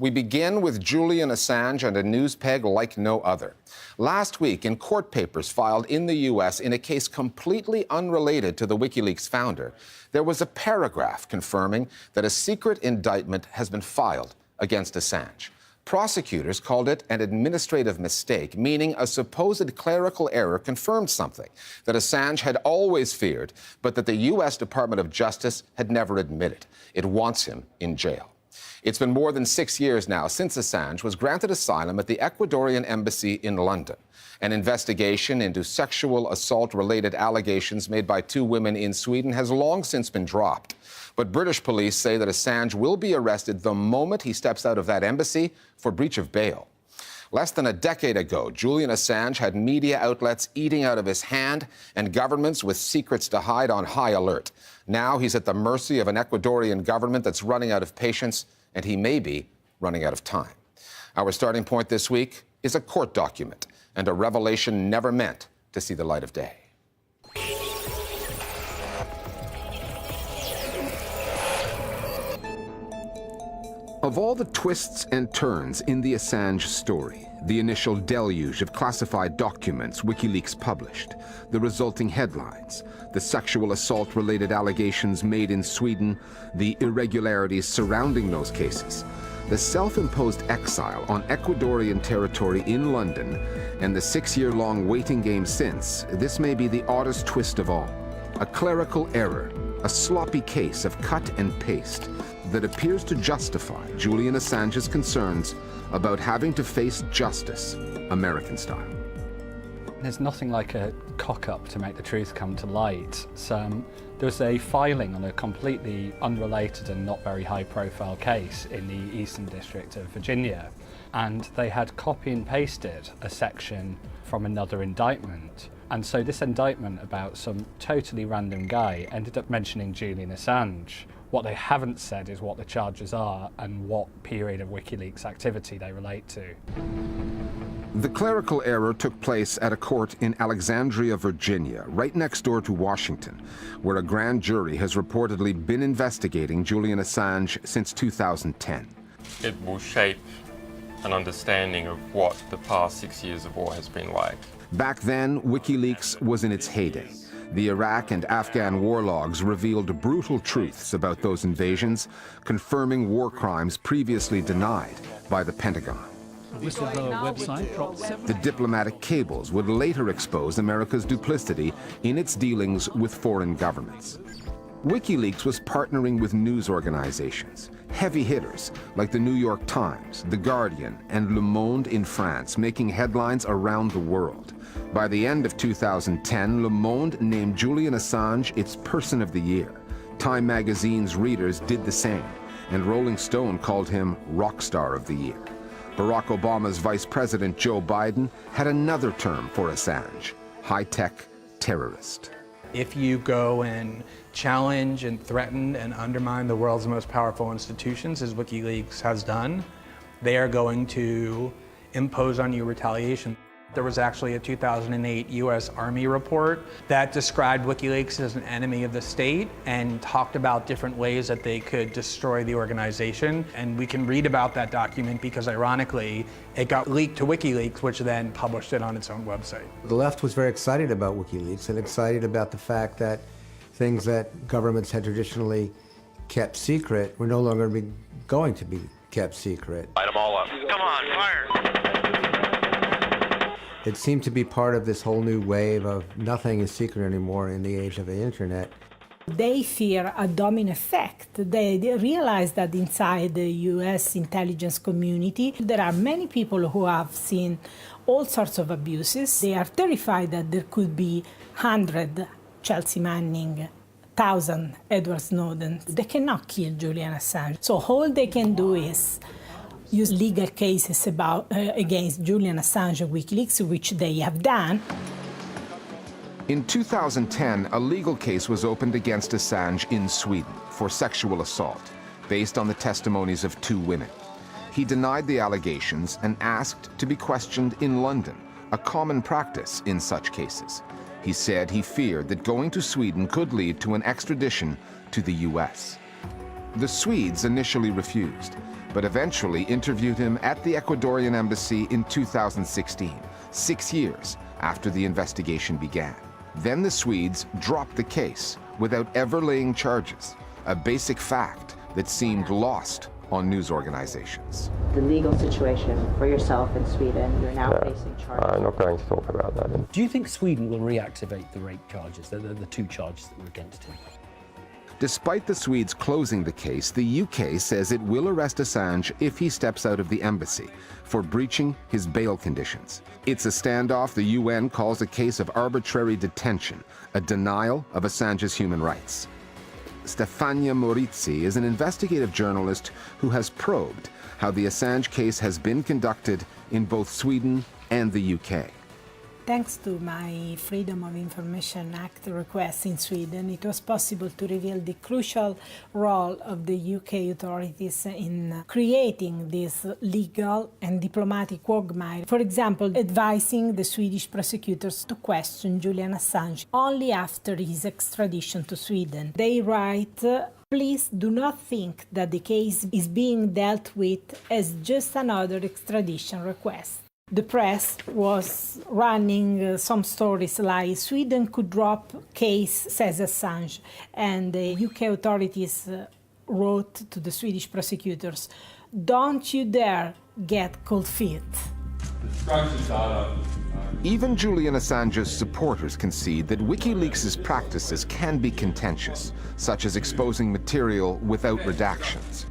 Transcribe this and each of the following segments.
We begin with Julian Assange and a news peg like no other. Last week, in court papers filed in the U.S. in a case completely unrelated to the WikiLeaks founder, there was a paragraph confirming that a secret indictment has been filed against Assange. Prosecutors called it an administrative mistake, meaning a supposed clerical error confirmed something that Assange had always feared, but that the U.S. Department of Justice had never admitted. It wants him in jail. It's been more than 6 years now since Assange was granted asylum at the Ecuadorian embassy in London. An investigation into sexual assault-related allegations made by 2 women in Sweden has long since been dropped. But British police say that Assange will be arrested the moment he steps out of that embassy for breach of bail. Less than a decade ago, Julian Assange had media outlets eating out of his hand and governments with secrets to hide on high alert. Now he's at the mercy of an Ecuadorian government that's running out of patience, and he may be running out of time. Our starting point this week is a court document and a revelation never meant to see the light of day. Of all the twists and turns in the Assange story, the initial deluge of classified documents WikiLeaks published, the resulting headlines, the sexual assault-related allegations made in Sweden, the irregularities surrounding those cases, the self-imposed exile on Ecuadorian territory in London, and the 6-year-long waiting game since, this may be the oddest twist of all. A clerical error, a sloppy case of cut and paste that appears to justify Julian Assange's concerns about having to face justice, American style. There's nothing like a cock-up to make the truth come to light. So, there was a filing on a completely unrelated and not very high-profile case in the Eastern District of Virginia, and they had copy and pasted a section from another indictment. And so this indictment about some totally random guy ended up mentioning Julian Assange. What they haven't said is what the charges are and what period of WikiLeaks activity they relate to. The clerical error took place at a court in Alexandria, Virginia, right next door to Washington, where a grand jury has reportedly been investigating Julian Assange since 2010. It will shape an understanding of what the past 6 years of war has been like. Back then, WikiLeaks was in its heyday. The Iraq and Afghan war logs revealed brutal truths about those invasions, confirming war crimes previously denied by the Pentagon. The diplomatic cables would later expose America's duplicity in its dealings with foreign governments. WikiLeaks was partnering with news organizations, heavy hitters like the New York Times, The Guardian, and Le Monde in France, making headlines around the world. By the end of 2010, Le Monde named Julian Assange its Person of the Year. Time magazine's readers did the same, and Rolling Stone called him Rockstar of the Year. Barack Obama's Vice President Joe Biden had another term for Assange, high-tech terrorist. If you go and challenge and threaten and undermine the world's most powerful institutions, as WikiLeaks has done, they are going to impose on you retaliation. There was actually a 2008 U.S. Army report that described WikiLeaks as an enemy of the state and talked about different ways that they could destroy the organization. And we can read about that document because, ironically, it got leaked to WikiLeaks, which then published it on its own website. The left was very excited about WikiLeaks and excited about the fact that things that governments had traditionally kept secret were no longer going to be kept secret. Light them all up. Come on, fire! It seemed to be part of this whole new wave of nothing is secret anymore in the age of the internet. They fear a domino effect. They realize that inside the US intelligence community, there are many people who have seen all sorts of abuses. They are terrified that there could be 100 Chelsea Manning, 1,000 Edward Snowden. They cannot kill Julian Assange. So all they can do is use legal cases against Julian Assange and WikiLeaks, which they have done. In 2010, a legal case was opened against Assange in Sweden for sexual assault, based on the testimonies of 2 women. He denied the allegations and asked to be questioned in London, a common practice in such cases. He said he feared that going to Sweden could lead to an extradition to the US. The Swedes initially refused, but eventually interviewed him at the Ecuadorian embassy in 2016, 6 years after the investigation began. Then the Swedes dropped the case without ever laying charges, a basic fact that seemed lost on news organizations. The legal situation for yourself in Sweden, you're now facing charges. I'm not going to talk about that. Do you think Sweden will reactivate the rape charges, the two charges that were against him? Despite the Swedes closing the case, the UK says it will arrest Assange if he steps out of the embassy for breaching his bail conditions. It's a standoff the UN calls a case of arbitrary detention, a denial of Assange's human rights. Stefania Morizzi is an investigative journalist who has probed how the Assange case has been conducted in both Sweden and the UK. Thanks to my Freedom of Information Act request in Sweden, it was possible to reveal the crucial role of the UK authorities in creating this legal and diplomatic quagmire. For example, advising the Swedish prosecutors to question Julian Assange only after his extradition to Sweden. They write, "Please do not think that the case is being dealt with as just another extradition request." The press was running some stories like Sweden could drop case, says Assange, and the UK authorities wrote to the Swedish prosecutors, "Don't you dare get cold feet." Even Julian Assange's supporters concede that WikiLeaks' practices can be contentious, such as exposing material without redactions.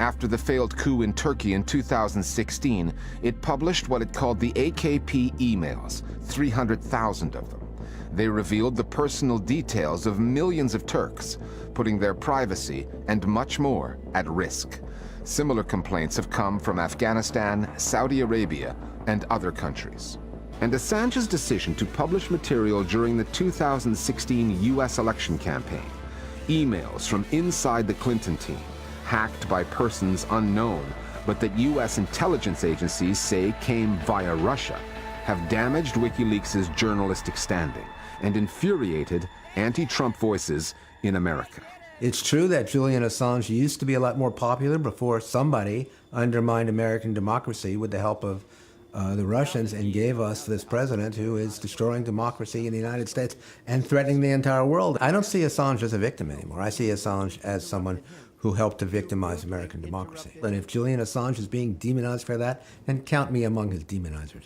After the failed coup in Turkey in 2016, it published what it called the AKP emails, 300,000 of them. They revealed the personal details of millions of Turks, putting their privacy and much more at risk. Similar complaints have come from Afghanistan, Saudi Arabia, and other countries. And Assange's decision to publish material during the 2016 US election campaign, emails from inside the Clinton team, hacked by persons unknown, but that US intelligence agencies say came via Russia, have damaged WikiLeaks' journalistic standing and infuriated anti-Trump voices in America. It's true that Julian Assange used to be a lot more popular before somebody undermined American democracy with the help of the Russians and gave us this president who is destroying democracy in the United States and threatening the entire world. I don't see Assange as a victim anymore. I see Assange as someone who helped to victimize American democracy. And if Julian Assange is being demonized for that, then count me among his demonizers.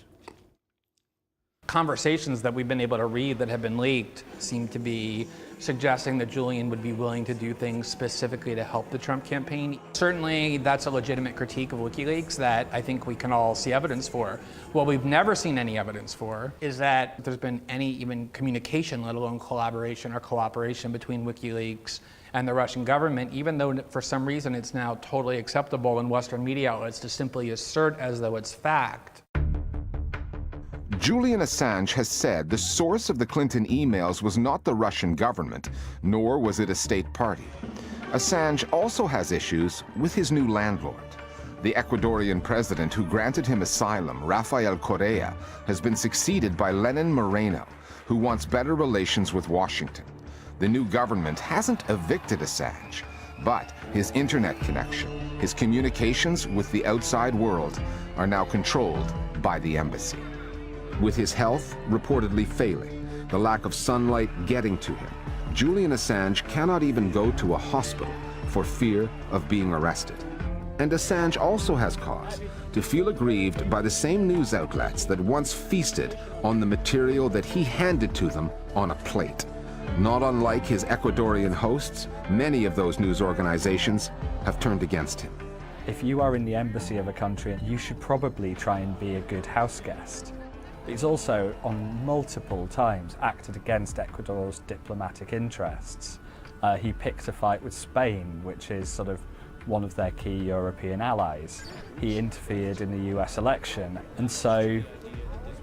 Conversations that we've been able to read that have been leaked seem to be suggesting that Julian would be willing to do things specifically to help the Trump campaign. Certainly, that's a legitimate critique of WikiLeaks that I think we can all see evidence for. What we've never seen any evidence for is that there's been any even communication, let alone collaboration or cooperation between WikiLeaks and the Russian government, even though for some reason it's now totally acceptable in Western media outlets to simply assert as though it's fact. Julian Assange has said the source of the Clinton emails was not the Russian government, nor was it a state party. Assange also has issues with his new landlord. The Ecuadorian president who granted him asylum, Rafael Correa, has been succeeded by Lenin Moreno, who wants better relations with Washington. The new government hasn't evicted Assange, but his internet connection, his communications with the outside world are now controlled by the embassy. With his health reportedly failing, the lack of sunlight getting to him, Julian Assange cannot even go to a hospital for fear of being arrested. And Assange also has cause to feel aggrieved by the same news outlets that once feasted on the material that he handed to them on a plate. Not unlike his Ecuadorian hosts, many of those news organizations have turned against him. If you are in the embassy of a country, you should probably try and be a good house guest. He's also, on multiple times, acted against Ecuador's diplomatic interests. He picked a fight with Spain, which is sort of one of their key European allies. He interfered in the US election, and so,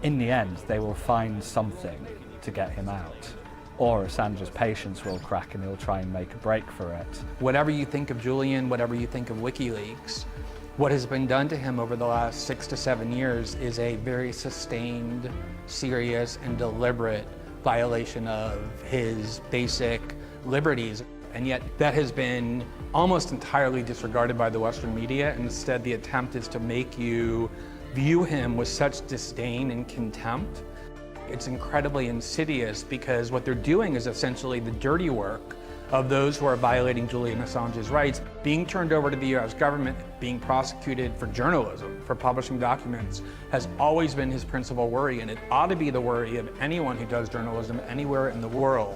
in the end, they will find something to get him out. Or Assange's patience will crack and he'll try and make a break for it. Whatever you think of Julian, whatever you think of WikiLeaks, what has been done to him over the last 6 to 7 years is a very sustained, serious, and deliberate violation of his basic liberties. And yet that has been almost entirely disregarded by the Western media. Instead, the attempt is to make you view him with such disdain and contempt. It's incredibly insidious because what they're doing is essentially the dirty work of those who are violating Julian Assange's rights, being turned over to the US government, being prosecuted for journalism, for publishing documents, has always been his principal worry, and it ought to be the worry of anyone who does journalism anywhere in the world.